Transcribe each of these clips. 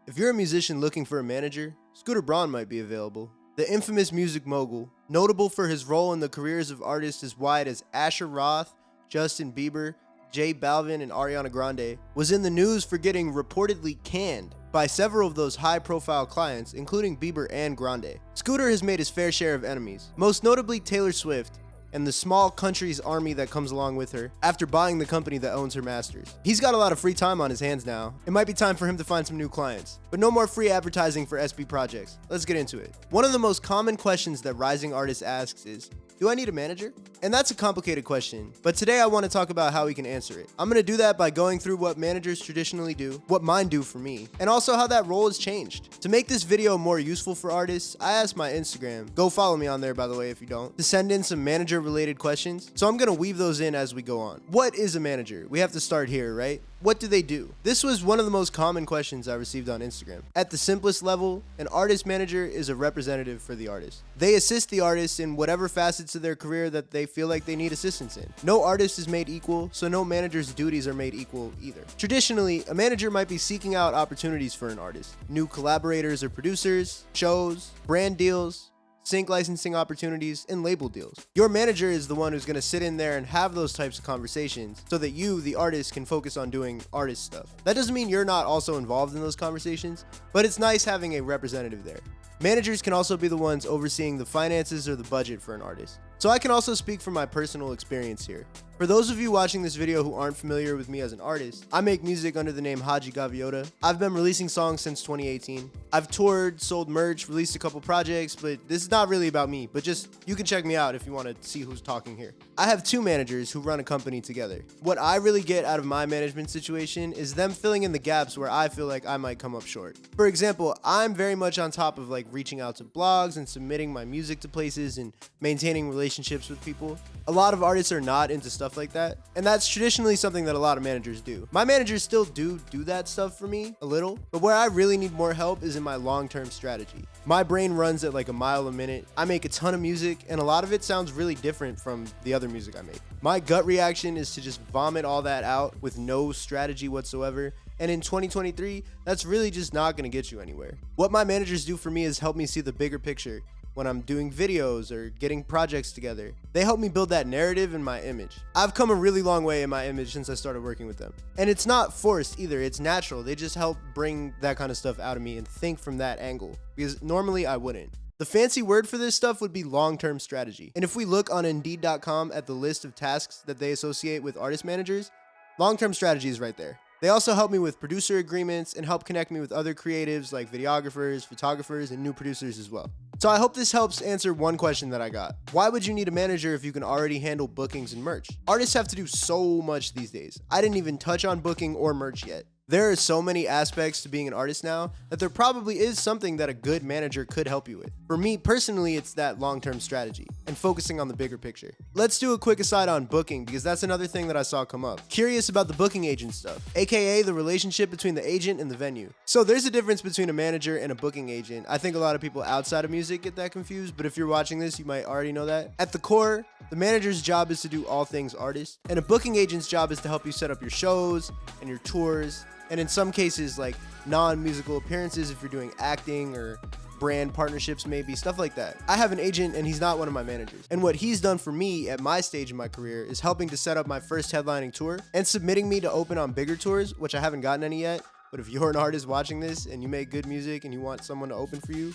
If you're a musician looking for a manager, Scooter Braun might be available. The infamous music mogul, notable for his role in the careers of artists as wide as Asher Roth, Justin Bieber, J Balvin, and Ariana Grande, was in the news for getting reportedly canned by several of those high-profile clients, including Bieber and Grande. Scooter has made his fair share of enemies, most notably Taylor Swift, and the small country's army that comes along with her after buying the company that owns her masters. He's got a lot of free time on his hands now. It might be time for him to find some new clients. But no more free advertising for SB projects. Let's get into it. One of the most common questions that rising artists asks is, do I need a manager? And that's a complicated question, but today I want to talk about how we can answer it. I'm going to do that by going through what managers traditionally do, what mine do for me, and also how that role has changed. To make this video more useful for artists, I asked my Instagram, go follow me on there by the way if you don't, to send in some manager related questions, so I'm going to weave those in as we go on. What is a manager? We have to start here, right? What do they do? This was one of the most common questions I received on Instagram. At the simplest level, an artist manager is a representative for the artist. They assist the artist in whatever facets of their career that they feel like they need assistance in. No artist is made equal, so no manager's duties are made equal either. Traditionally, a manager might be seeking out opportunities for an artist, new collaborators or producers, shows, brand deals, sync licensing opportunities, and label deals. Your manager is the one who's going to sit in there and have those types of conversations so that you, the artist, can focus on doing artist stuff. That doesn't mean you're not also involved in those conversations, but it's nice having a representative there. Managers can also be the ones overseeing the finances or the budget for an artist. So I can also speak from my personal experience here. For those of you watching this video who aren't familiar with me as an artist, I make music under the name HADJI. I've been releasing songs since 2018. I've toured, sold merch, released a couple projects, but this is not really about me, but just you can check me out if you want to see who's talking here. I have two managers who run a company together. What I really get out of my management situation is them filling in the gaps where I feel like I might come up short. For example, I'm very much on top of like reaching out to blogs and submitting my music to places and maintaining relationships with people. A lot of artists are not into stuff like that, and that's traditionally something that a lot of managers do. My managers still do that stuff for me a little, but where I really need more help is in my long-term strategy. My brain runs at like a mile a minute. I make a ton of music, and a lot of it sounds really different from the other music I make. My gut reaction is to just vomit all that out with no strategy whatsoever, and in 2023, that's really just not going to get you anywhere. What my managers do for me is help me see the bigger picture when I'm doing videos or getting projects together. They help me build that narrative and my image. I've come a really long way in my image since I started working with them. And it's not forced either, it's natural. They just help bring that kind of stuff out of me and think from that angle, because normally I wouldn't. The fancy word for this stuff would be long-term strategy. And if we look on Indeed.com at the list of tasks that they associate with artist managers, long-term strategy is right there. They also help me with producer agreements and help connect me with other creatives like videographers, photographers, and new producers as well. So I hope this helps answer one question that I got. Why would you need a manager if you can already handle bookings and merch? Artists have to do so much these days. I didn't even touch on booking or merch yet. There are so many aspects to being an artist now that there probably is something that a good manager could help you with. For me personally, it's that long-term strategy and focusing on the bigger picture. Let's do a quick aside on booking because that's another thing that I saw come up. Curious about the booking agent stuff, aka the relationship between the agent and the venue. So there's a difference between a manager and a booking agent. I think a lot of people outside of music get that confused, but if you're watching this, you might already know that. At the core, the manager's job is to do all things artist, and a booking agent's job is to help you set up your shows and your tours, and in some cases like non-musical appearances if you're doing acting or brand partnerships, maybe stuff like that. I have an agent and he's not one of my managers, and what he's done for me at my stage in my career is helping to set up my first headlining tour and submitting me to open on bigger tours, which I haven't gotten any yet. But if you're an artist watching this and you make good music and you want someone to open for you,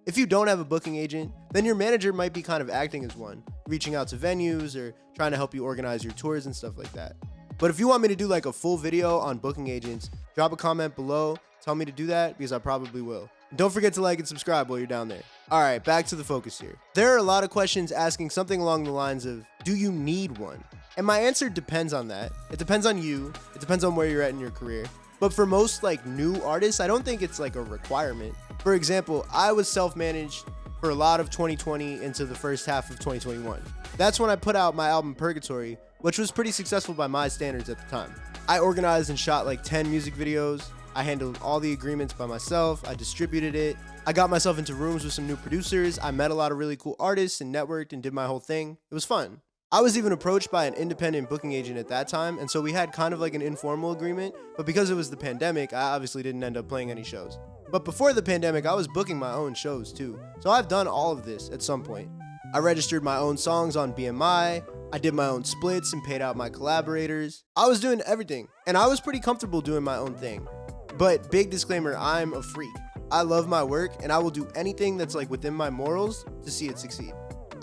if you don't have a booking agent, then your manager might be kind of acting as one, reaching out to venues or trying to help you organize your tours and stuff like that. But if you want me to do like a full video on booking agents, drop a comment below, tell me to do that because I probably will. And don't forget to like and subscribe while you're down there. All right, back to the focus here. There are a lot of questions asking something along the lines of, do you need one? And my answer depends on that. It depends on you. It depends on where you're at in your career. But for most like new artists, I don't think it's like a requirement. For example, I was self-managed for a lot of 2020 into the first half of 2021. That's when I put out my album Purgatory, which was pretty successful by my standards at the time. I organized and shot like 10 music videos. I handled all the agreements by myself. I distributed it. I got myself into rooms with some new producers. I met a lot of really cool artists and networked and did my whole thing. It was fun. I was even approached by an independent booking agent at that time, and so we had kind of like an informal agreement, but because it was the pandemic, I obviously didn't end up playing any shows. But before the pandemic, I was booking my own shows too, so I've done all of this at some point. I registered my own songs on BMI, I did my own splits and paid out my collaborators. I was doing everything, and I was pretty comfortable doing my own thing. But big disclaimer, I'm a freak. I love my work, and I will do anything that's like within my morals to see it succeed.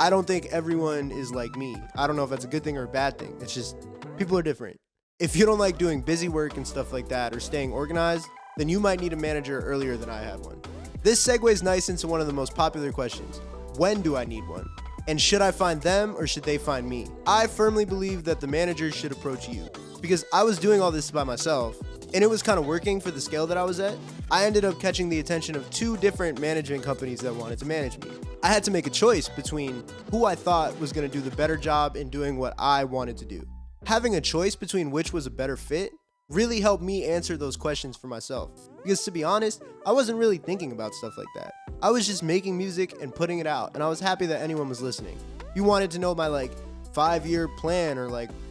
I don't think everyone is like me. I don't know if that's a good thing or a bad thing. It's just, people are different. If you don't like doing busy work and stuff like that or staying organized, then you might need a manager earlier than I had one. This segues nice into one of the most popular questions. When do I need one? And should I find them or should they find me? I firmly believe that the manager should approach you, because I was doing all this by myself and it was kind of working for the scale that I was at. I ended up catching the attention of 2 different management companies that wanted to manage me. I had to make a choice between who I thought was going to do the better job in doing what I wanted to do. Having a choice between which was a better fit really helped me answer those questions for myself. Because to be honest, I wasn't really thinking about stuff like that. I was just making music and putting it out, and I was happy that anyone was listening. You wanted to know my 5-year plan, or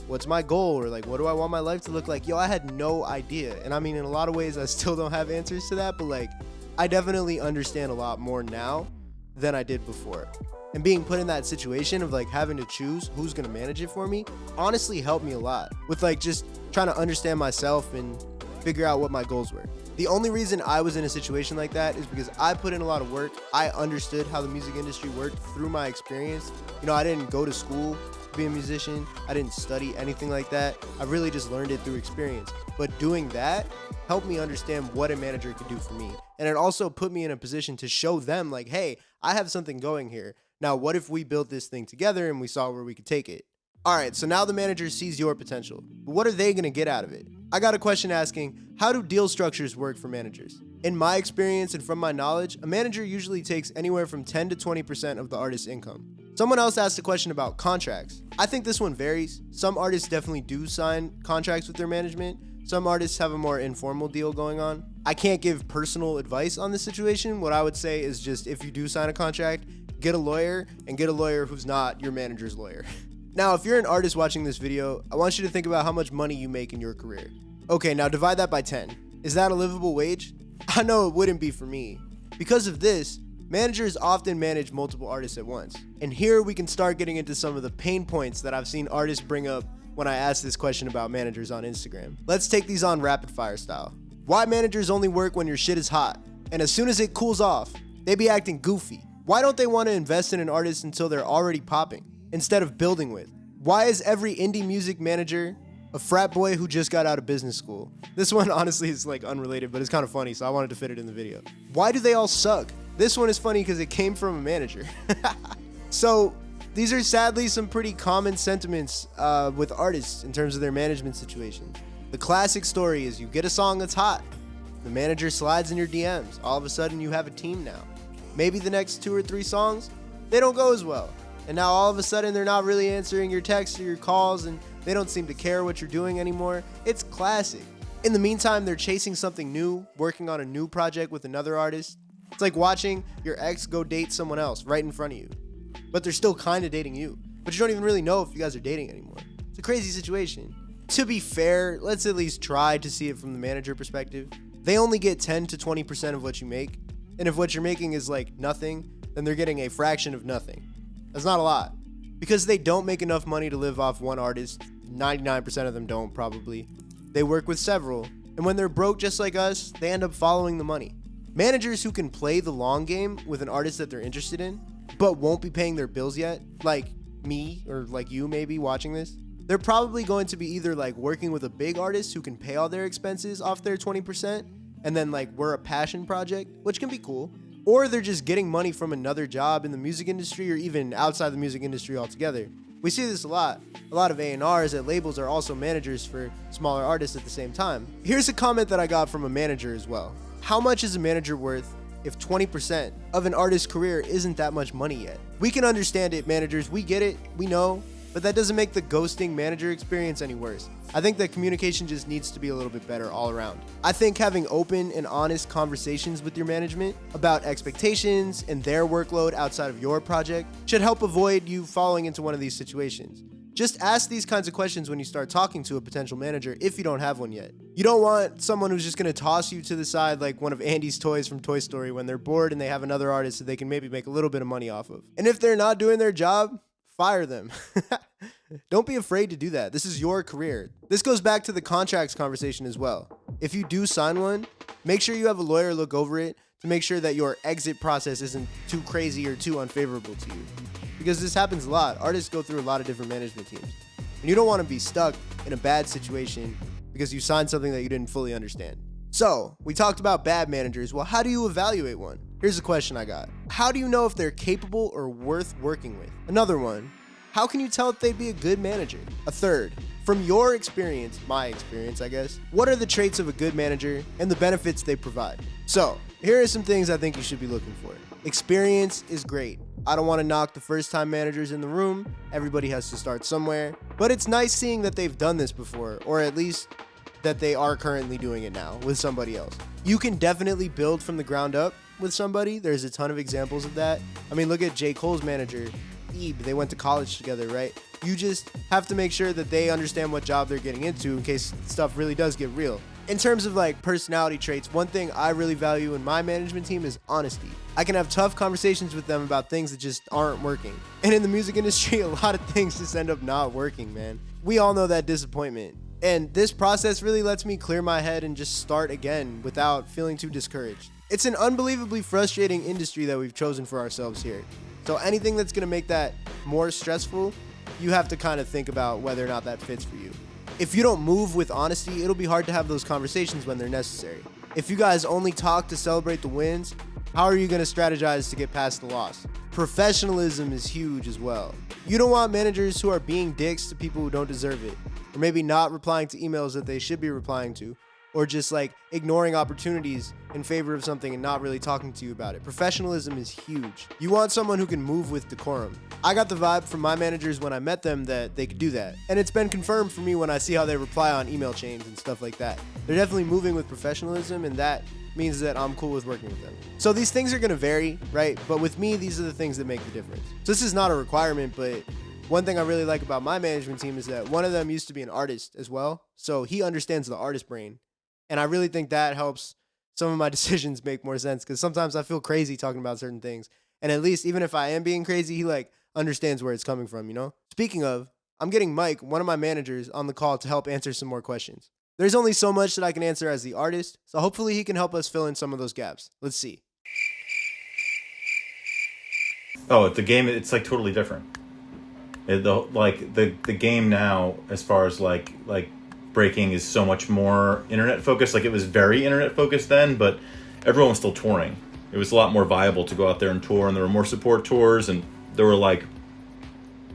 what's my goal, or what do I want my life to look like? Yo, I had no idea. And I mean, in a lot of ways, I still don't have answers to that, but I definitely understand a lot more now than I did before. And being put in that situation of having to choose who's gonna manage it for me honestly helped me a lot with just trying to understand myself and figure out what my goals were. The only reason I was in a situation like that is because I put in a lot of work. I understood how the music industry worked through my experience. I didn't go to school to be a musician. I didn't study anything like that. I really just learned it through experience. But doing that helped me understand what a manager could do for me. And it also put me in a position to show them hey, I have something going here. Now, what if we built this thing together and we saw where we could take it? All right, so now the manager sees your potential, but what are they gonna get out of it? I got a question asking, how do deal structures work for managers? In my experience and from my knowledge, a manager usually takes anywhere from 10 to 20% of the artist's income. Someone else asked a question about contracts. I think this one varies. Some artists definitely do sign contracts with their management. Some artists have a more informal deal going on. I can't give personal advice on this situation. What I would say is just, if you do sign a contract, get a lawyer, and get a lawyer who's not your manager's lawyer. Now, if you're an artist watching this video, I want you to think about how much money you make in your career. Okay, now divide that by 10. Is that a livable wage? I know it wouldn't be for me. Because of this, managers often manage multiple artists at once. And here we can start getting into some of the pain points that I've seen artists bring up when I ask this question about managers on Instagram. Let's take these on rapid fire style. Why managers only work when your shit is hot, and as soon as it cools off, they be acting goofy? Why don't they want to invest in an artist until they're already popping, instead of building with? Why is every indie music manager a frat boy who just got out of business school? This one honestly is unrelated, but it's kind of funny, so I wanted to fit it in the video. Why do they all suck? This one is funny because it came from a manager. So these are sadly some pretty common sentiments with artists in terms of their management situation. The classic story is you get a song that's hot, the manager slides in your DMs, all of a sudden you have a team now. Maybe the next 2 or 3 songs, they don't go as well. And now all of a sudden they're not really answering your texts or your calls, and they don't seem to care what you're doing anymore. It's classic. In the meantime, they're chasing something new, working on a new project with another artist. It's like watching your ex go date someone else right in front of you, but they're still kind of dating you, but you don't even really know if you guys are dating anymore. It's a crazy situation. To be fair, let's at least try to see it from the manager perspective. They only get 10 to 20% of what you make, and if what you're making is nothing, then they're getting a fraction of nothing. That's not a lot. Because they don't make enough money to live off one artist, 99% of them don't probably. They work with several, and when they're broke just like us, they end up following the money. Managers who can play the long game with an artist that they're interested in, but won't be paying their bills yet, like me or you maybe watching this, they're probably going to be either working with a big artist who can pay all their expenses off their 20%, and then we're a passion project, which can be cool, or they're just getting money from another job in the music industry or even outside the music industry altogether. We see this a lot. A lot of A&Rs at labels are also managers for smaller artists at the same time. Here's a comment that I got from a manager as well. How much is a manager worth if 20% of an artist's career isn't that much money yet? We can understand it, managers. We get it. We know. But that doesn't make the ghosting manager experience any worse. I think that communication just needs to be a little bit better all around. I think having open and honest conversations with your management about expectations and their workload outside of your project should help avoid you falling into one of these situations. Just ask these kinds of questions when you start talking to a potential manager if you don't have one yet. You don't want someone who's just going to toss you to the side like one of Andy's toys from Toy Story when they're bored and they have another artist that they can maybe make a little bit of money off of. And if they're not doing their job, fire them. Don't be afraid to do that. This is your career. This goes back to the contracts conversation as well. If you do sign one, make sure you have a lawyer look over it to make sure that your exit process isn't too crazy or too unfavorable to you. Because this happens a lot. Artists go through a lot of different management teams. And you don't want to be stuck in a bad situation because you signed something that you didn't fully understand. So, we talked about bad managers. Well, how do you evaluate one? Here's a question I got. How do you know if they're capable or worth working with? Another one. How can you tell if they'd be a good manager? A third. From your experience, my experience, I guess, what are the traits of a good manager and the benefits they provide? So, here are some things I think you should be looking for. Experience is great. I don't want to knock the first-time managers in the room. Everybody has to start somewhere. But it's nice seeing that they've done this before, or at least that they are currently doing it now with somebody else. You can definitely build from the ground up with somebody. There's a ton of examples of that. I mean, look at J. Cole's manager, Ebe. They went to college together, right? You just have to make sure that they understand what job they're getting into in case stuff really does get real. In terms of like personality traits, one thing I really value in my management team is honesty. I can have tough conversations with them about things that just aren't working. And in the music industry, a lot of things just end up not working, man. We all know that disappointment. And this process really lets me clear my head and just start again without feeling too discouraged. It's an unbelievably frustrating industry that we've chosen for ourselves here. So anything that's gonna make that more stressful, you have to kind of think about whether or not that fits for you. If you don't move with honesty, it'll be hard to have those conversations when they're necessary. If you guys only talk to celebrate the wins, how are you going to strategize to get past the loss? Professionalism is huge as well. You don't want managers who are being dicks to people who don't deserve it, or maybe not replying to emails that they should be replying to, or just like ignoring opportunities in favor of something and not really talking to you about it. Professionalism is huge. You want someone who can move with decorum. I got the vibe from my managers when I met them that they could do that. And it's been confirmed for me when I see how they reply on email chains and stuff like that. They're definitely moving with professionalism, and that means that I'm cool with working with them. So these things are gonna vary, right? But with me, these are the things that make the difference. So this is not a requirement, but one thing I really like about my management team is that one of them used to be an artist as well. So he understands the artist brain. And I really think that helps some of my decisions make more sense, because sometimes I feel crazy talking about certain things. And at least even if I am being crazy, he like understands where it's coming from, you know? Speaking of, I'm getting Mike, one of my managers, on the call to help answer some more questions. There's only so much that I can answer as the artist, so hopefully he can help us fill in some of those gaps. Let's see. Oh, the game, it's like totally different. The game now, as far as like breaking, is so much more internet focused. Like, it was very internet focused then, but everyone was still touring. It was a lot more viable to go out there and tour, and there were more support tours, and there were like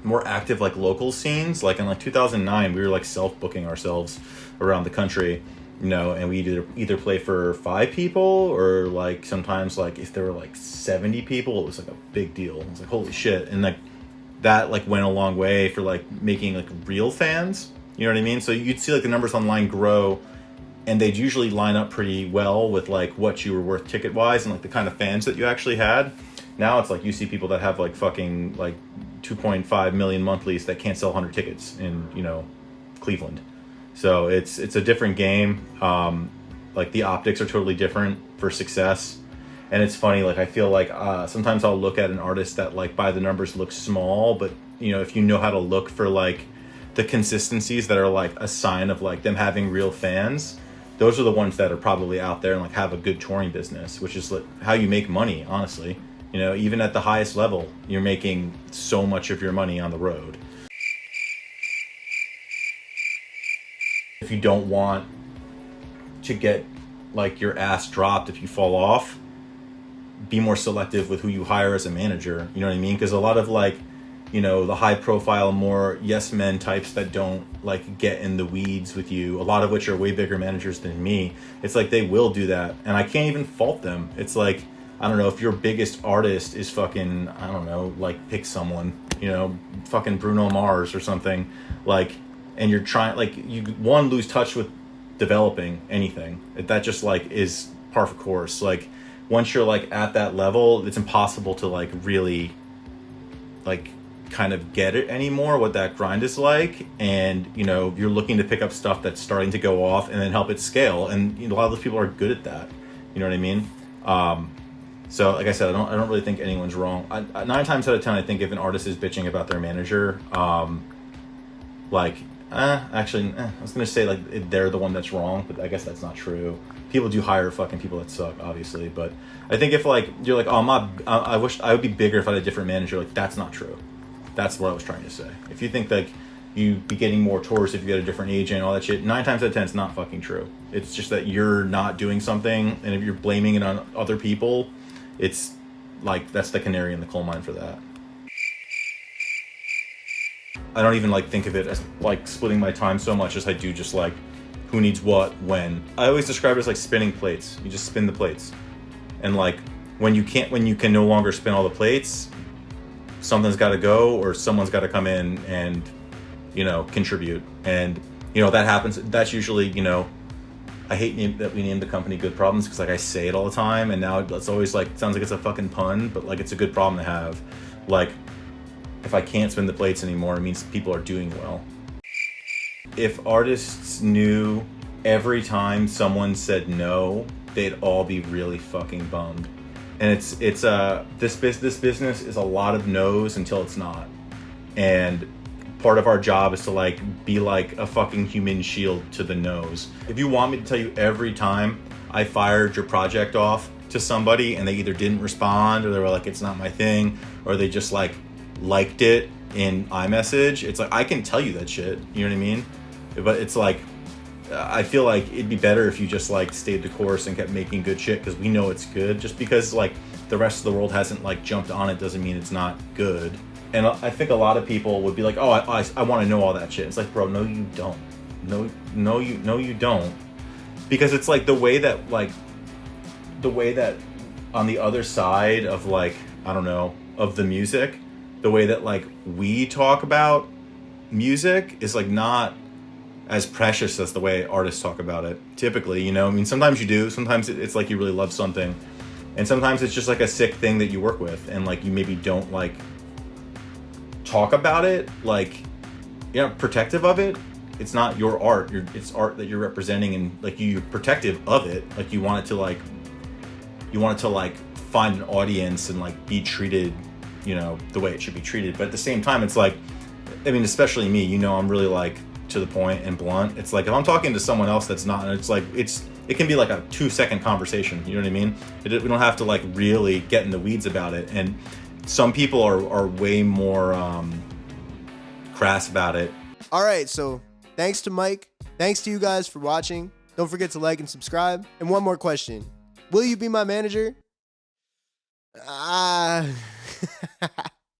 more active like local scenes. Like in like 2009, we were like self-booking ourselves around the country, you know, and we either play for 5 people, or like sometimes like if there were like 70 people, it was like a big deal. It was like, holy shit. And like that like went a long way for like making like real fans, you know what I mean? So you'd see like the numbers online grow, and they'd usually line up pretty well with like what you were worth ticket wise and like the kind of fans that you actually had. Now it's like you see people that have like fucking like 2.5 million monthlies that can't sell 100 tickets in, you know, Cleveland. So it's a different game. Like the optics are totally different for success. And it's funny, like I feel like sometimes I'll look at an artist that like by the numbers looks small, but you know, if you know how to look for like the consistencies that are like a sign of like them having real fans, those are the ones that are probably out there and like have a good touring business, which is like how you make money, honestly. You know, even at the highest level, you're making so much of your money on the road. If you don't want to get like your ass dropped if you fall off, be more selective with who you hire as a manager. You know what I mean? Because a lot of like, you know, the high profile, more yes men types that don't like get in the weeds with you, a lot of which are way bigger managers than me, it's like they will do that. And I can't even fault them. It's like, I don't know, if your biggest artist is fucking, I don't know, like pick someone, you know, fucking Bruno Mars or something, like, and you're trying, like, you lose touch with developing anything. That just like is par for course. Like once you're like at that level, it's impossible to like really like kind of get it anymore, what that grind is like, and you're looking to pick up stuff that's starting to go off and then help it scale, and a lot of those people are good at that. You know what I mean? So like I said, I don't really think anyone's wrong. 9 times out of 10, I think if an artist is bitching about their manager, actually, I was gonna say like they're the one that's wrong, but I guess that's not true. People do hire fucking people that suck, obviously, but I think if like you're like, oh, I wish I would be bigger if I had a different manager, like that's not true. That's what I was trying to say. If you think like you'd be getting more tours if you get a different agent, all that shit, 9 times out of 10, it's not fucking true. It's just that you're not doing something, and if you're blaming it on other people, it's like that's the canary in the coal mine for that. I don't even like think of it as like splitting my time so much as I do just like who needs what when. I always describe it as like spinning plates. You just spin the plates, and like when you can no longer spin all the plates, something's got to go, or someone's got to come in and contribute. And that happens. That's usually I hate that we named the company Good Problems, because like I say it all the time, and now it's always like sounds like it's a fucking pun, but like it's a good problem to have. Like if I can't spin the plates anymore, it means people are doing well. If artists knew every time someone said no, they'd all be really fucking bummed. And this business is a lot of no's until it's not. And part of our job is to like be like a fucking human shield to the no's. If you want me to tell you every time I fired your project off to somebody and they either didn't respond, or they were like, it's not my thing, or they just like liked it in iMessage, it's like I can tell you that shit, you know what I mean? But it's like I feel like it'd be better if you just like stayed the course and kept making good shit, because we know it's good. Just because like the rest of the world hasn't like jumped on it doesn't mean it's not good. And I think a lot of people would be like, oh, I want to know all that shit. It's like, bro, no you don't. No you don't. Because it's like the way that on the other side of like, I don't know, of the music, the way that like we talk about music is like not as precious as the way artists talk about it typically. I mean, sometimes you do, sometimes it's like you really love something, and sometimes it's just like a sick thing that you work with, and like you maybe don't like talk about it, like protective of it. It's not your art, it's art that you're representing, and like you're protective of it. Like you want it to like find an audience and like be treated the way it should be treated. But at the same time, it's like, I mean, especially me, I'm really like to the point and blunt. It's like if I'm talking to someone else that's not, and it's like it can be like a 2-second conversation, you know what I mean? We don't have to like really get in the weeds about it. And some people are way more crass about it. All right, so thanks to Mike. Thanks to you guys for watching. Don't forget to like and subscribe. And one more question. Will you be my manager?